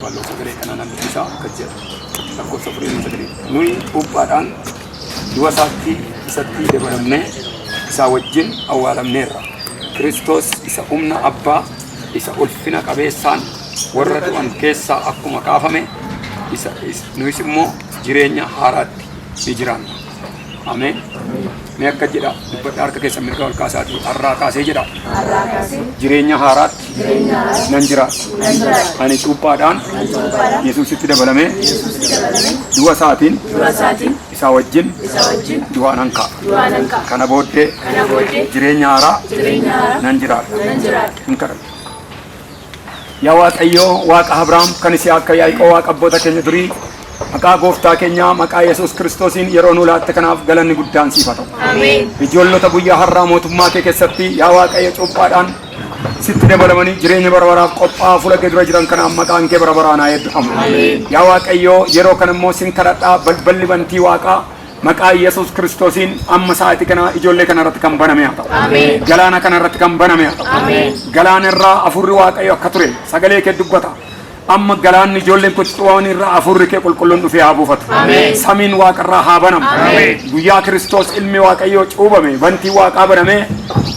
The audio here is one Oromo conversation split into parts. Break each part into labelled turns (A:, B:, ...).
A: ballo sagale kana namni isa kajja takko safuri sagale nui ubbaadhaan dua saatti isatti dabalamne isa wajjin awwaalamneerra Kiristoos isa humna abbaa isa ulfina qabeessaan warra du'an keessaa akkuma kaafame isa nuyi immoo jireenya haaraatti ni jiraanna. Ameen. Mee akka jedha dubbadha harka keessa mirga wal kaasaati har'aa kaasee jedha. Jireenya haaraatti nan jiraadha. Ani cuuphaadhaan Yesuusitti dabalamee du'a isaatiin isa wajjin du'aa nan ka'a. Kana booddee jireenya haaraa nan jiraadha. Hin kadhadhu. Yaa Waaqayyo Waaqa Abrahaam kan isii akka Yaaqoob Waaqa abboota keenya durii maqaa gooftaa keenya maqaa Yesuus Kiristoosiin yeroo nu laatte kanaaf galanni guddaan siif haa ta'u. Ameen. Ijoollota guyyaa har'aa mootummaa kee keessatti yaa Waaqayyo cuuphaadhaan sitti dabalamanii jireenya bara baraaf qophaa'aa fuula kee dura jiran kanaaf maqaan kee bara baraan haa eebbifamu. Yaa Waaqayyo yeroo kana immoo sin kadhadhaa balballi bantii Waaqaa maqaa Yesuus Kiristoosiin amma sa'aatii kana ijoollee kana irratti kan baname haa ta'u. Ameen. Galaana kana irratti kan baname haa ta'u. Ameen. Galaana irraa afurri Waaqayyo akka ture sagalee kee dubbata. Amma galaanni ijoolleen kutuwaan irraa afurri kee qulqulluun dhufee haa buufatu. Samiin waaqarraa haa banamu. Guyyaa Kiristoos ilmi Waaqayyoo cuubame bantii Waaqaa baname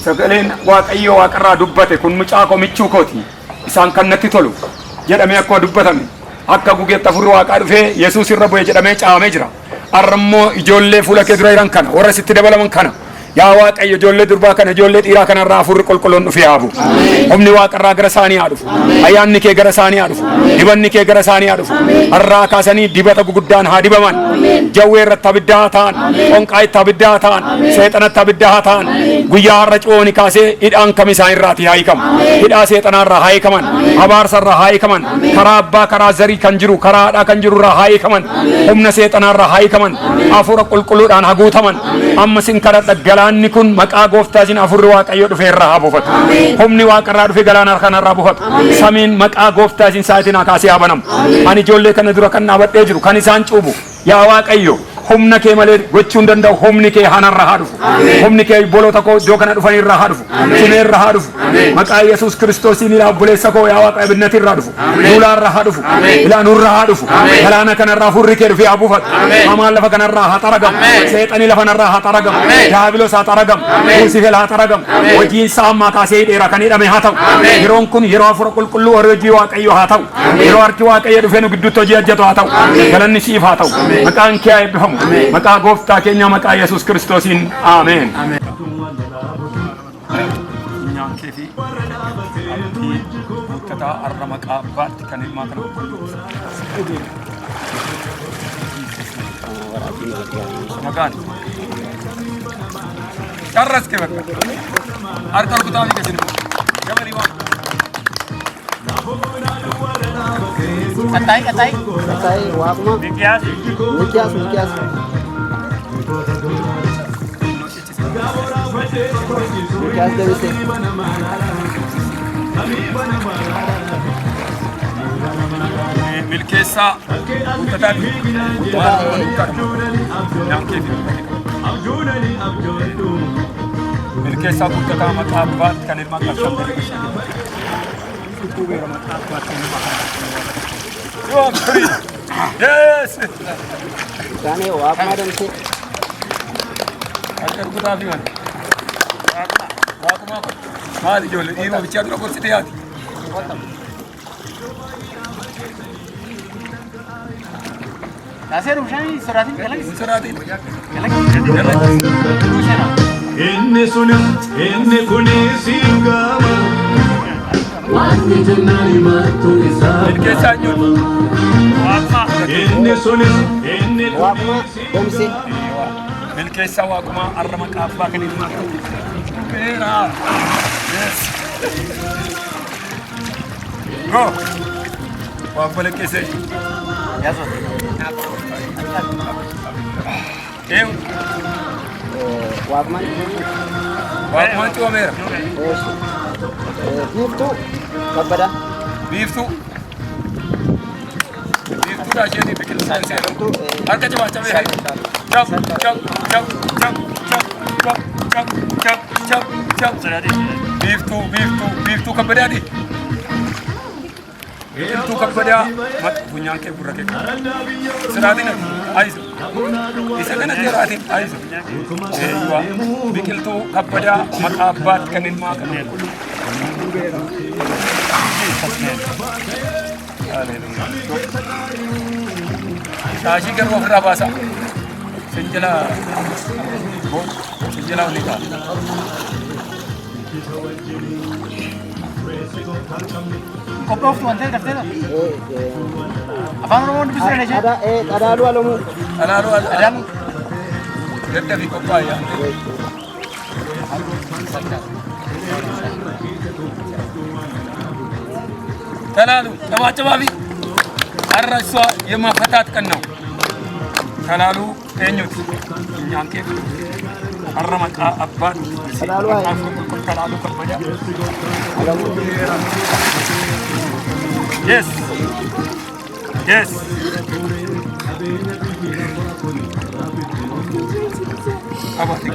A: sagaleen Waaqayyoo waaqarraa dubbate kun mucaa koo michuu kooti isaan kan natti tolu jedhamee akkuma dubbatame akka gugeetta afurri Waaqaa dhufee Yesuus irra bu'e jedhamee caamee jira. Arrammoo ijoollee fuula kee dura jiran kana warra sitti dabalaman kana yaa Waaqayyo ijoollee durbaa kana ijoollee dhiiraa kanarraa afurri qulqulluun dhufee haa bu'u. Humni Waaqarraa gara isaanii haa dhufu. Ayyaanni kee gara isaanii haa dhufu. Dibanni kee gara isaanii haa dhufu. Har'aa kaasanii dibata guguddaan haa dibaman. Jawwee irratti abidda haa ta'an. Qonqaa itti abidda haa ta'an. Seexanatti abidda haa ta'an. Guyyaa har'a cuuni kaasee hidhaan kam isaan irraati haa hiikamu. Hidhaa seexanaarraa haa hiikaman. Abaarsarraa haa hiikaman. Karaa abbaa karaa zarii kan jiru karaa haadhaa kan jiru irraa haa hiikaman. Humna seexanaarraa haa hiikaman. Hafuura qulqulluudhaan haa guutaman. Amma sin kadhadha galaanni kun maqaa gooftaatiin afurri Waaqayyo dhufee irraa haa buufatu. Humni Waaqarraa dhufee galaana kanarraa buufatu. Samiin maqaa gooftaatiin sa'aatiin haa kaasee haa banamu. Ani ijoollee kana dura kan dhaabadhee jiru kan isaan cuubu yaa Waaqayyo humna kee malee gochuu hin danda'u humni kee hanarra haa dhufu. Humni kee bolota koo iddoo kana dhufan irraa haa dhufu. Sinee irraa haa dhufu. Maqaa Yesuus Kiristoosiin ilaa obboleessa koo yaa Waaqa ibinnati irraa dhufu. Duulaarraa haa dhufu. Ilaa nurraa haa dhufu. Galaana kanarraa furri kee dhufee haa buufatu. Hamaan lafa kanarraa haa xaragamu. Seexanii lafa kanarraa haa xaragamu. Daabiloos haa xaragamu. Luusifeel haa xaragamu. Hojiin isaa ammaa kaasee hidheera kan hidhame haa ta'u. Yeroon kun yeroo hafuura qulqulluu hojii Waaqayyo haa ta'u. Yeroo harki Waaqayyo dhufee nu gidduutti hojii hojjetu haa ta'u. Galanni siif haa ta'u. Maqaan kee haa eebbifamu. Maqaa gooftaa keenya maqaa Yesuus Kiristoosiin ameen. Nyaankee fi abdii guuttataa har'a maqaa abbaatti kan ilmaa kana qulqulluu. Maqaan carras kee bakka harka rukutaa fi gadi gabarii waan. Katai Waaquma Mikiyaas Mikiyaas deebisee milkeessaa guuttataan milkeessaa guuttataa maqaa abbaatti kan ilmaa qabshan. Yes. Kane Waaquma damse. Akka kutaa fi man. Waaquma maal ijoollee dhiiroo bichaa dura gorsite yaati. Taasee rushanii siraatiin galanii. Siraatiin. Inni suni inni kuni siigama. Wanti jennaan matu isaa. Milkeessaa nyoota. Inni suni inni kuni siigama. Milkeessaa Waaquma har'a maqaa abbaa kan ilmaa qabu. Beera. Yes. Go. Waaquma lekkesee. Yaasoo. Eewu. Waaquma cuubameera. Biiftuu Kabbada. Biiftuu. Biiftuu daasheetii biqiltuu seera. Harka jabaa cabee hayi. Chop chop chop chop chop chop chop chop chop chop. Biiftuu Kabbadaati. biqiltuu kabbadaa funyaan kee gurra kee siraatiin ayisu isa kanatti raatiin ayisu eeyyuwa biqiltuu kabbadaa maqaa abbaatti kan ilmaa kan shaashii garuu ofirraa baasa sinjila unika
B: Kopros tu antes kerja tu. Apa orang bisa ni je?
C: Ada lu alamu.
A: Adamu. Kerja di kopra ya. Talalu, coba bi. Arraswa yang mafatat kenau. Talalu kenyut, nyangke. Arramat abad.
C: Talalu ay.
A: Talalu kepada. Yes. Apa sih?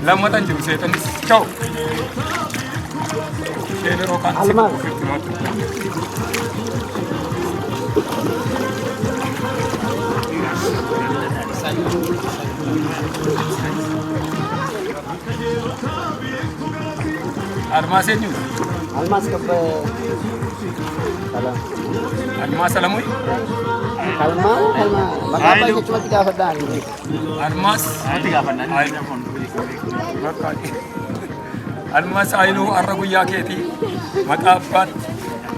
A: Lama tanjung setan. Ciao.
C: Almas.
A: Almasnya
C: Almas ke salam.
A: Almas salamu.
C: Kalma. Maka apa cuma 3 fadlan.
A: Almas
B: 3 fadlan.
A: Almas ailu arraguya keti maqaa abbaat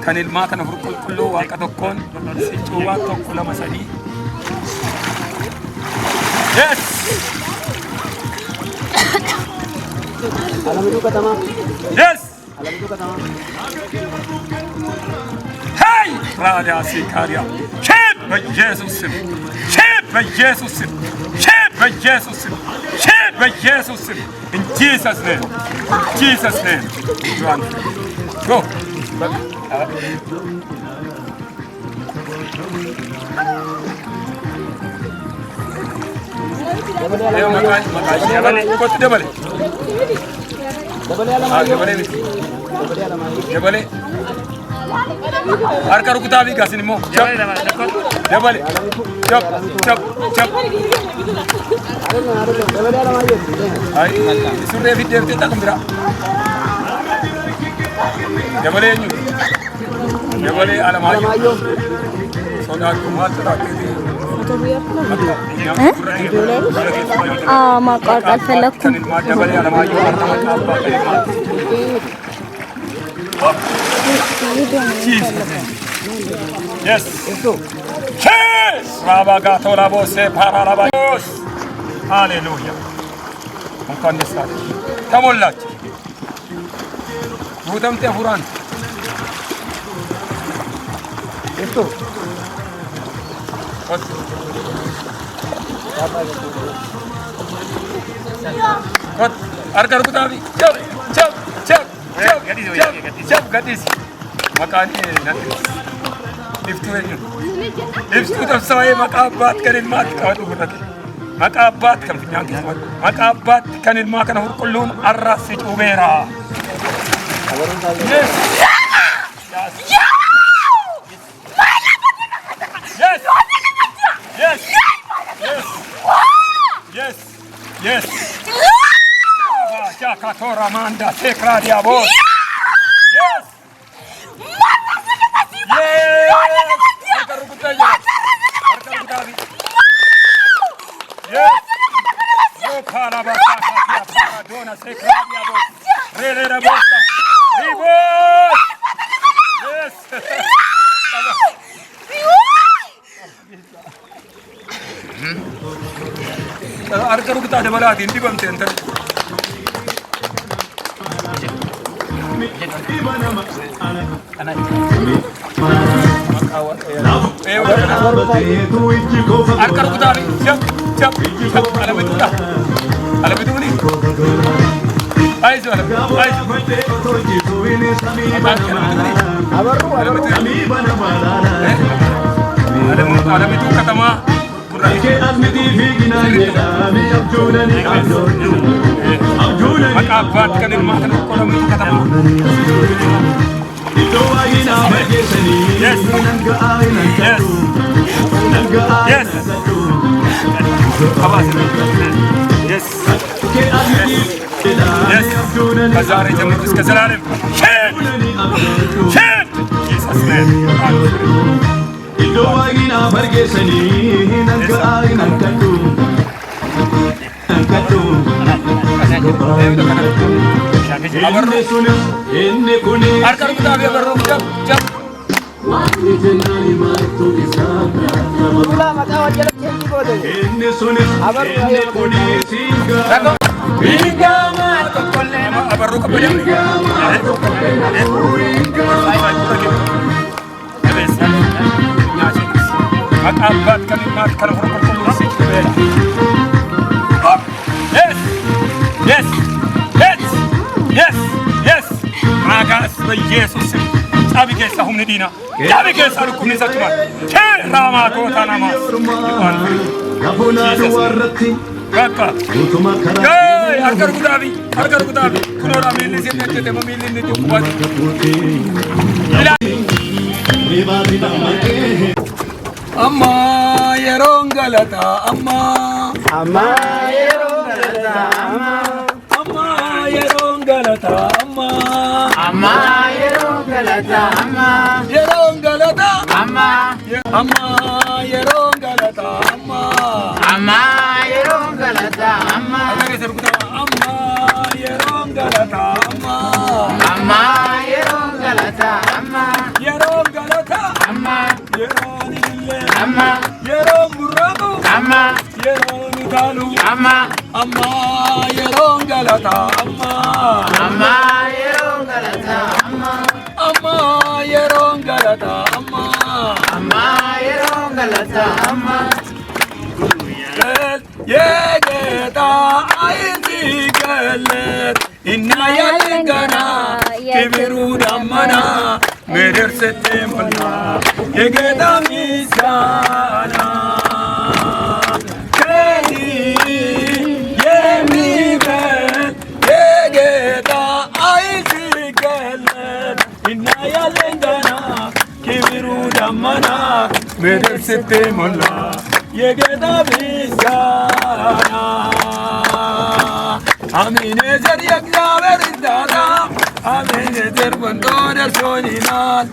A: kan ilmaa kana qulqulluu waaqa tokkoon sichuuwaa tokko lama sadii. Yes.
C: Alam itu kata mak.
A: Yes.
C: Alam itu kata mak.
A: Hey! Raja Sikaria. Shep Yesusim. Shep Yesusim. Shep Yesusim. Shep Yesusim. In Jesus' name. Jesus' name. Run. Go. Dabale. Harka rukutaa fi gasin immoo dabale chop ay surree fi deemtee takkum bira dabale eenyu dabale alamaayyoo sodaatu maal sodaatee
D: maqaa qalfalakum
A: dabale alamaayyoo Yes. Yes. Rabagato la voce para la voz. Aleluya. Engkau nisar. Tamulat. Budam te huran.
C: Itu.
A: Kot. Arkar kutabi. Cep gadis. Makani nanti. Iftu eenyu. Iftu tabsawee maqaa abbaat kan ilmaatti qabatu gurrate. Maqaa abbaat kan finyaan keessatti. Maqaa abbaat kan ilmaa kana qulqulluun arra si cuubeera. Yes. Yes. Katora manda sekra diabos. Yes. Yes. Yo para basta para dona sekra diabos. Re bosta. Ribos. Yes. Arkaru kita ada balaa di bamte enter. Arkaru kita siap. Alam itu dah. Alam itu ni. Ayo. Alam itu kata mah. Makabat ka din mga tanong ko katama. Yes. Yes. Yes. Yes. Yes. Kazari jamutus kazalalim. Shed. Shed. Jesus name. Ilowagina bargesani nangkai nangkatu. Nangkatu. Abarro sunu enne kuni arkar kutabe abarro jab Mula mata wajal chendi bode enne sunu enne kuni singa binga mato kolle abarro ko bode akabat kalimat karhur ko musik Yes Yes Yes, yes. Agas በኢየሱስ ጻብቄስ አሁን ዲና ጻብቄስ አርኩኝ ሰጥቷል ከራማ ኮታናማስ ይባል ያቦናዱ ወረቲ በቃ ከይ አርገር ጉዳቢ ኩኖራ ሜልስ የነጨ ደሞ ሜልን እንደቁባት አማ የሮንገለታ አማ የሮንገለታ Yerongalata amma amma yerongalata amma yerongalata amma amma yerongalata amma amma yerongalata amma amma yerongalata amma amma yerongalata amma yerongalata amma yeronille amma yerongurabu amma yeronitalu amma amma yerongalata amma amma yerongalata amma amma yerongalata amma amma yerongalata amma yegeta aydigelet inna yalgana kibiru damana medersete malla yegeta misana Mana mere sitte molla yegeda bisana amine zariya gaverdada amine zerbandona soninat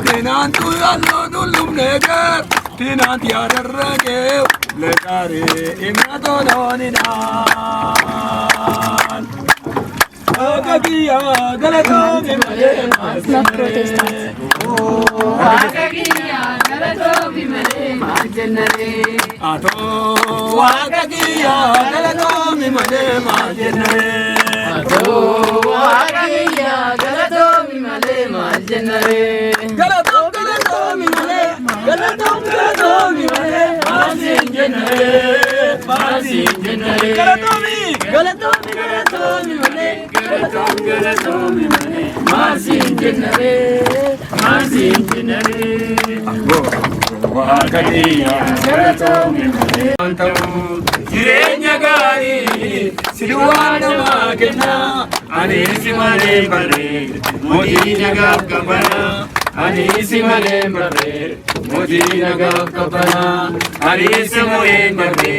A: tinan tu allo dulum neger tinan yarrage legare imadononinan Agagia galatone male Agagia galatone male majenare Ato Agagia galatone male majenare Ato Agagia galatone male majenare Galatone male majenare Galatome male Galatome Marsin Jenare Wakadia Galatome Antamu Jirenya Gari Siluana Magena Anisi Male Bare Modina Gabana Anisi Male Bare Modina Gabana Anisi Male Bare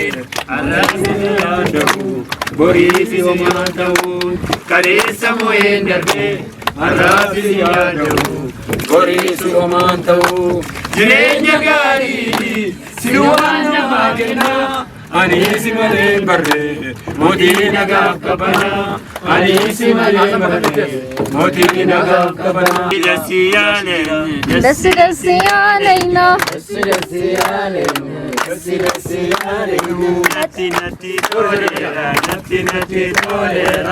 A: Anasi Andamu Borisi Omatawu Karisa Moenderbe Arabisi Adawu Borisi Omatawu Jirenya Gari Siluana Magena Anisi Male Bare Modina Gabana Anisi Male Bare Modina Gabana Desiyalena Nati nati tolera Desiyalena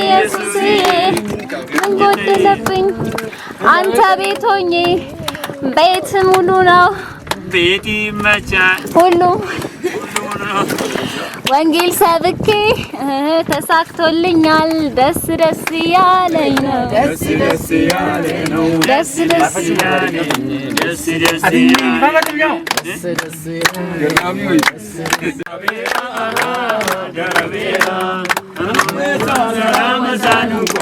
A: ኢየሱስ ምን ጎደለብኝ አንተ ቤት ሆኜ ቤት ሙሉ ነው ቤት ይመቻል ሁሉ
D: ወንጌል ሰብኬ ተሳክቶልኛል ደስ ደስ ያለኝ ነው
A: ደስ ደስ ያለኝ ነው
D: ደስ ደስ
A: ያለኝ ደስ ደስ ገራሚው ደረቤራ መሳኑቆ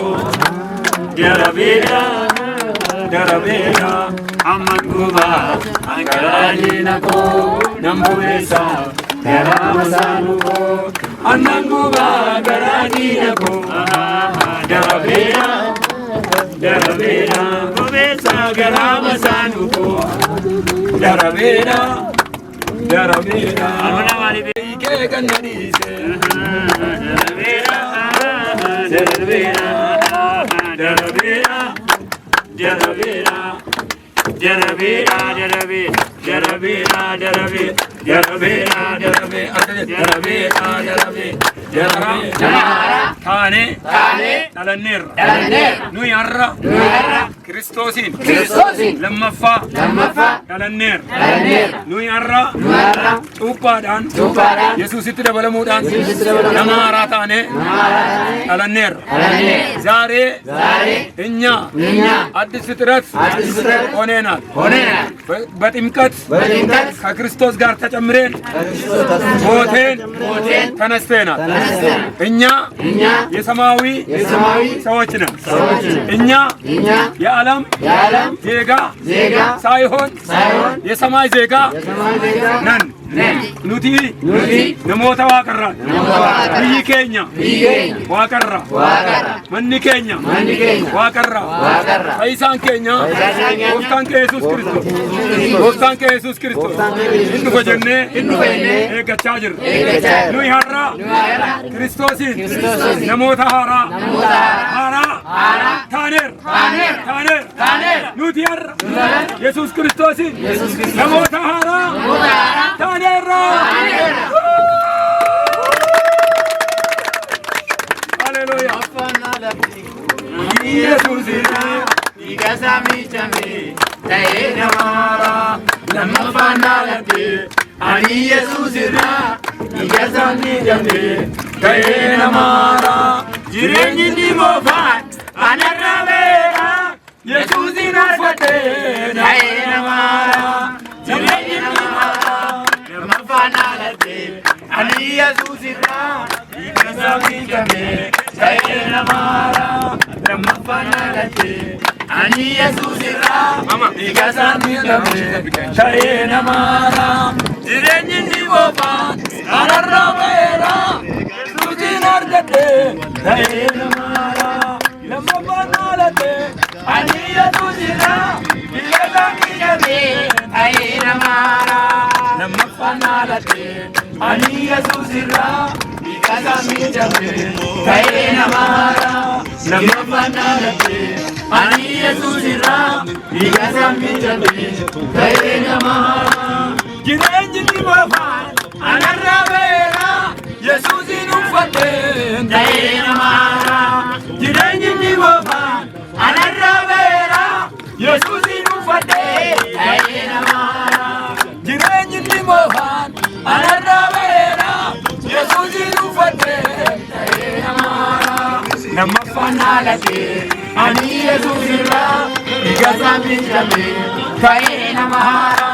A: ደረቤራ ደረቤራ አማንጉባ አንገራዲነቆ ነምቡሬሳ ደራመሳኑቆ አናንጉባ ገራዲነቆ ደረቤራ ደረቤራ ጉቤሳ ገራመሳኑቆ ደረቤራ ደረቤራ አሁናማሊ ከገነዲሴ ደረቤራ ደረቤራ ደረቤራ ደረቤራ ደረቤራ ደረቤራ ደረቤራ ደረቤራ ታኔ ተለኔር ኑይ አራ ክርስቶሲን ለመፋ ተለኔር ኑይ አራ ጩባዳን ኢየሱስት ደበለሙዳን ለማራ ታኔ ተለኔር ዛሬ እኛ አዲስ ፍጥረት ሆነናል በጥምቀት ከክርስቶስ ጋር ተጨምረን ሞተን ተነስተናል እኛ የሰማያዊ ሰዎች ነን እኛ የዓለም ዜጋ ሳይሆን የሰማይ ዜጋ ነን ኑቲ ነሞታ ዋቀራ ይኬኛ ዋቀራ መንኬኛ ዋቀራ አይሳን ኬኛ ወፍታን ከኢየሱስ ክርስቶስ ወፍታን ከኢየሱስ ክርስቶስ እንዱ በጀነ ኤገቻጅር ኑይ ሀራ ክርስቶስን ነሞታ ሀራ ታኔር ኑቲ ሀራ ኢየሱስ ክርስቶስን ነሞታ ሀራ ታኔር ሃሌሉያ ኢየሱስ ይገዛሚ ጀሚ ተይነማራ ለማፋና ለቲ አኒ ኢየሱስ ይገዛሚ ጀሚ ተይነማራ ጅሬኝ ዲሞፋት አነራቤራ ኢየሱስ ይናፈቴ ተይነማራ ጅሬኝ ዲሞፋት ለማፋና ለቲ አኒ ኢየሱስ ይገዛሚ ጀሚ ተይነማራ ለማፋና ለቲ ani yesus irra igazami tayena mara jirenyi nibofa ararabera yesus inargate tayena mara lamabanalate ani yesus irra igazami tayena mara lamabanalate ani yesus irra igazami tayena mara lamabanalate ani yesus irra igazami tayena mara jirenyi nibofa ararabera yesus inufate tayena mara jirenyi nibofa ararabera yesus inufate tayena mara jirenyi nibofa ararabera yesus inufate tayena mara namafanalate ani yesus irra igazami tayena mara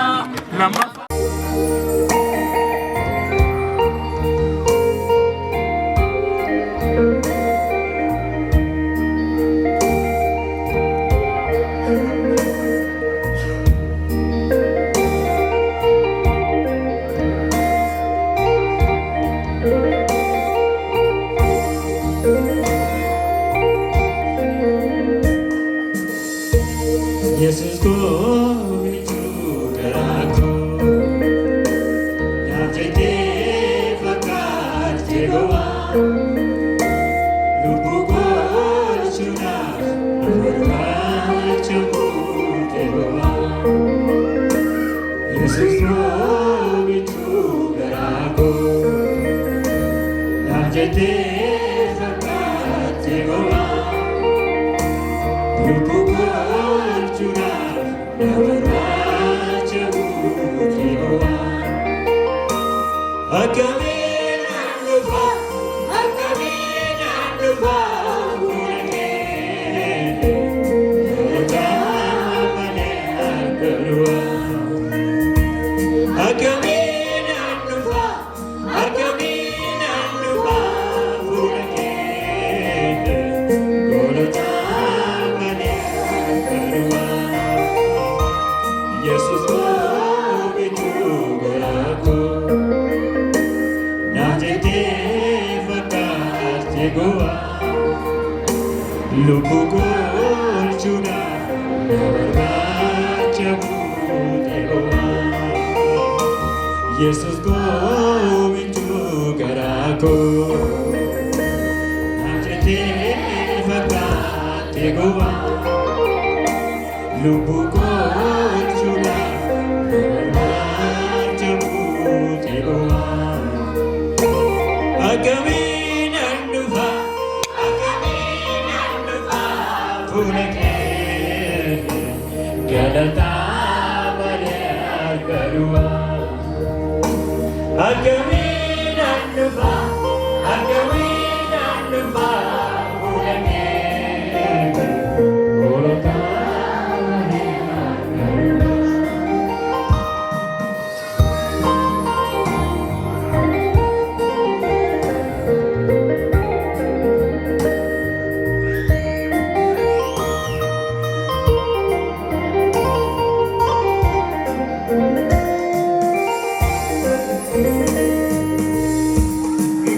E: Jesus go to Garago, Yajete Fakat Jegoa, Lupugo Chuna, Lupuga Chubu Jegoa. Jesus go to Garago, Yajete Fakat Jegoa, Lupugo Chuna. lubbu golchuudhaaf barbaacha buutee boo'aa Yesus goomichuu garaa koo naafetee fakkaatee gowwaa lubbu golchuudhaaf barbaacha buutee boo'aa akkamiin an dhufa fuula kee galataa malee argaruwaa akkamiin an dhufa fuula kee galataa malee argaruwaa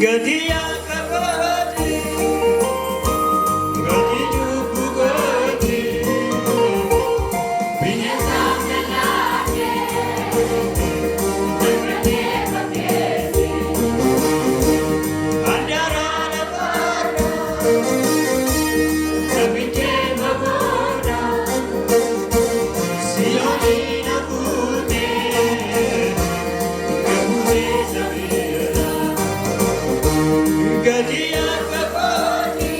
E: Gadia kabati, gadi jubu gadi, binyasa melake, nagade baketi, andara nabara, sabite magoda, sioni nabute, kabute sabira. Gadia kabati,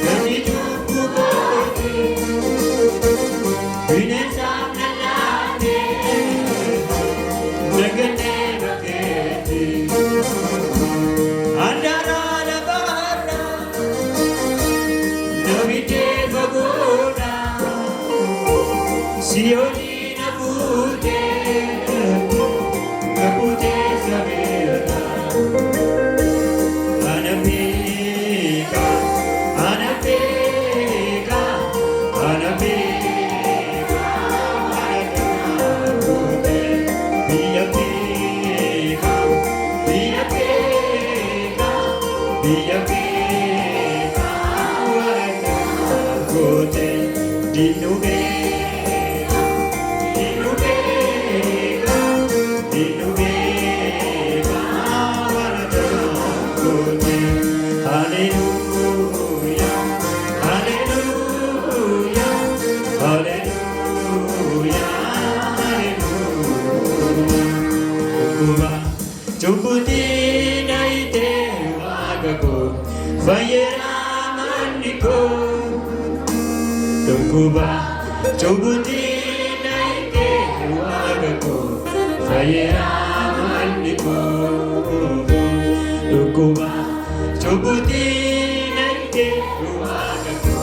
E: gadi jubu gadi, binesa melake, nagade baketi, andara nabara, nabite bagoda, sioni nabute, kabute sabira. Anapika, anapika, anapika, anapika, biyapika, biyapika, biyapika, anapika, dinubeka, dinubeka, dinubeka, Hallelujah, hallelujah, hallelujah, hallelujah. Cubuti naite wagaku, fayera maniko. Tukuba, cubuti naite wagaku, fayera maniko. Tukuba. Cubuti naike ruagaku,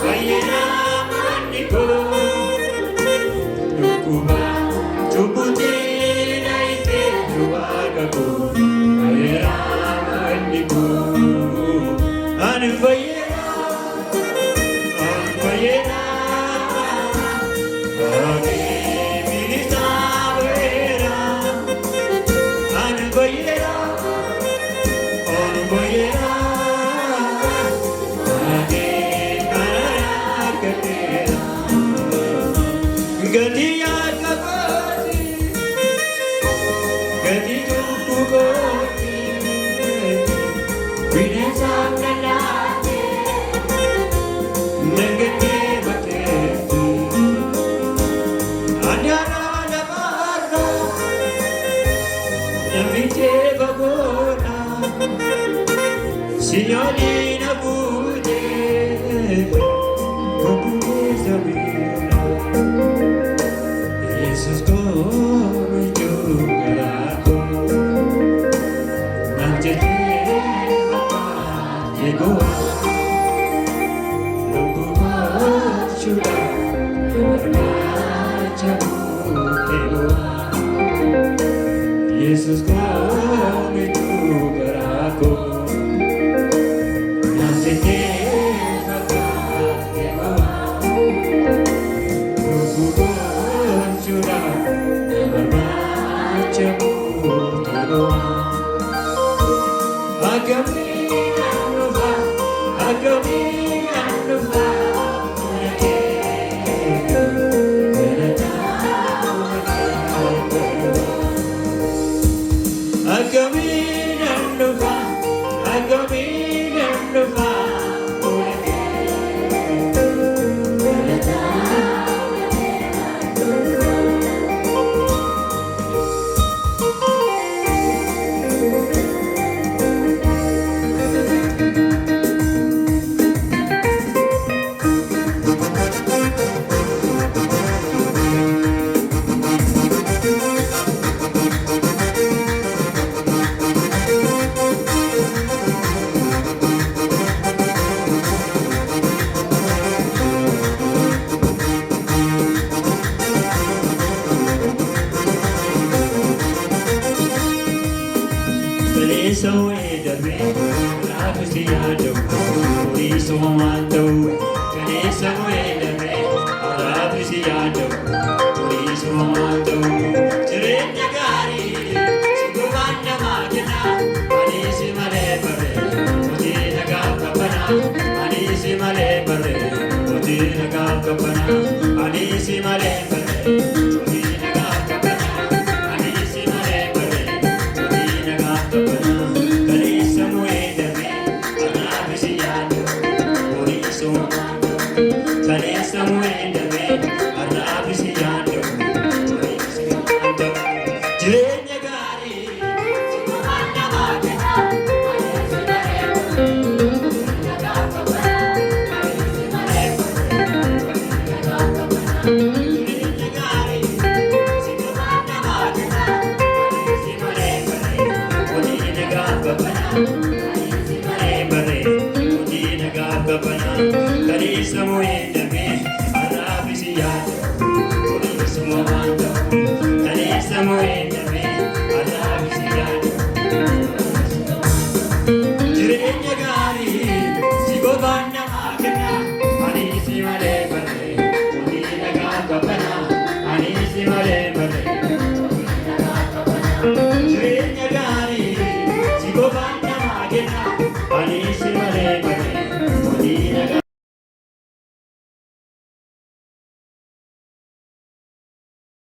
E: fayera maniko. Tukuba, cubuti naike ruagaku, fayera maniko. Anu fayera, agi milisa fayera, anu fayera. Gadia kabati, gadi jubu gadi, binesa melake, nagade baketi, andara nabara, nabite bagoda, sioni nabute, kabute sabira. Yesus goomichuu garaa koo naafete fakkaatee gowwaa lubbu golchuudhaaf barbaacha buutee boo'aa Yesus goomichuu garaa koo naafete fakkaatee gowwaa lubbu golchuudhaaf barbaacha buutee boo'aa. Agami yaadu durii soomaan ta'u jireenya gaarii sigumaan namaa kenna ani si malee barree mootii nagaa qabbana ani si malee barree mootii nagaa qabbana ani si malee barree mootii nagaa qabbana ani si malee barree mootii nagaa qabbana kaleessa mu'ee darbee arraa bisi yaadu durii soomaan ta'u kaleessa mu'ee